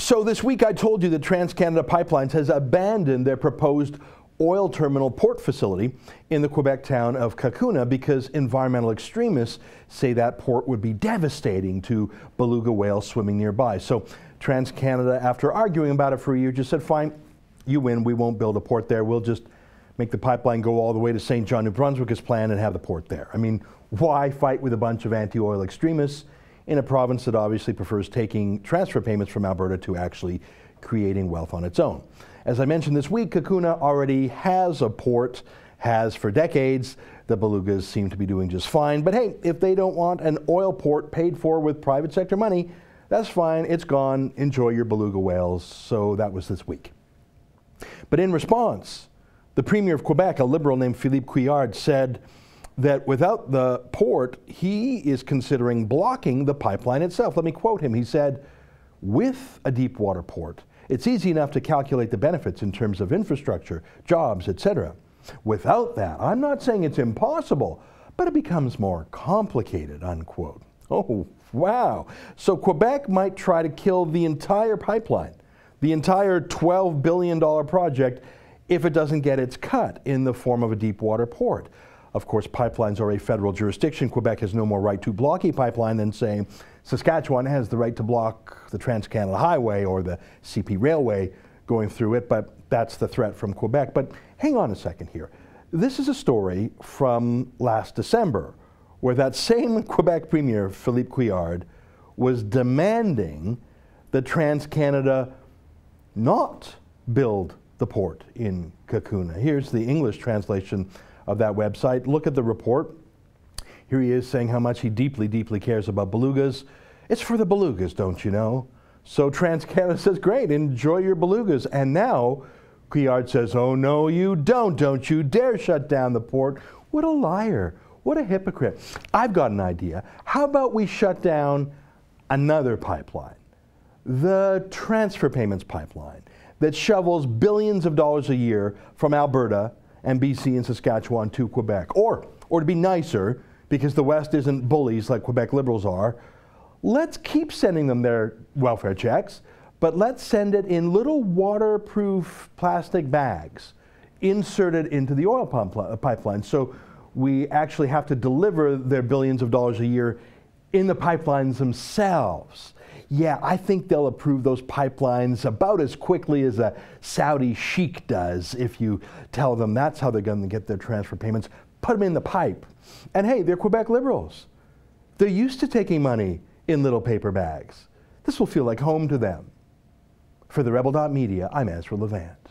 So this week I told you that TransCanada Pipelines has abandoned their proposed oil terminal port facility in the Quebec town of Cacouna because environmental extremists say that port would be devastating to beluga whales swimming nearby. So TransCanada, after arguing about it for a year, just said, fine, you win, we won't build a port there, we'll just make the pipeline go all the way to St. John, New Brunswick as planned and have the port there. I mean, why fight with a bunch of anti-oil extremists in a province that obviously prefers taking transfer payments from Alberta to actually creating wealth on its own? As I mentioned this week, Cacouna already has a port, has for decades. The belugas seem to be doing just fine. But hey, if they don't want an oil port paid for with private sector money, that's fine, it's gone, enjoy your beluga whales. So that was this week. But in response, the Premier of Quebec, a Liberal named Phillipe Couillard, said that without the port, he is considering blocking the pipeline itself. Let me quote him. He said, with a deep water port, it's easy enough to calculate the benefits in terms of infrastructure, jobs, etc. Without that, I'm not saying it's impossible, but it becomes more complicated, unquote. Oh, wow. So Quebec might try to kill the entire pipeline, the entire $12 billion project, if it doesn't get its cut in the form of a deep water port. Of course, pipelines are a federal jurisdiction. Quebec has no more right to block a pipeline than, say, Saskatchewan has the right to block the TransCanada Highway or the CP Railway going through it, but that's the threat from Quebec. But hang on a second here. This is a story from last December, where that same Quebec Premier, Phillipe Couillard, was demanding that TransCanada not build the port in Cacouna. Here's the English translation of that website. Look at the report. Here he is saying how much he deeply, deeply cares about belugas. It's for the belugas, don't you know? So TransCanada says, great, enjoy your belugas. And now Couillard says, oh no, you don't you dare shut down the port. What a liar, what a hypocrite. I've got an idea. How about we shut down another pipeline, the transfer payments pipeline, that shovels billions of dollars a year from Alberta and BC and Saskatchewan to Quebec. Or to be nicer, because the West isn't bullies like Quebec Liberals are, let's keep sending them their welfare checks, but let's send it in little waterproof plastic bags inserted into the oil pipeline. So we actually have to deliver their billions of dollars a year in the pipelines themselves. Yeah, I think they'll approve those pipelines about as quickly as a Saudi sheik does if you tell them that's how they're going to get their transfer payments. Put them in the pipe. And hey, they're Quebec Liberals. They're used to taking money in little paper bags. This will feel like home to them. For TheRebel.media, I'm Ezra Levant.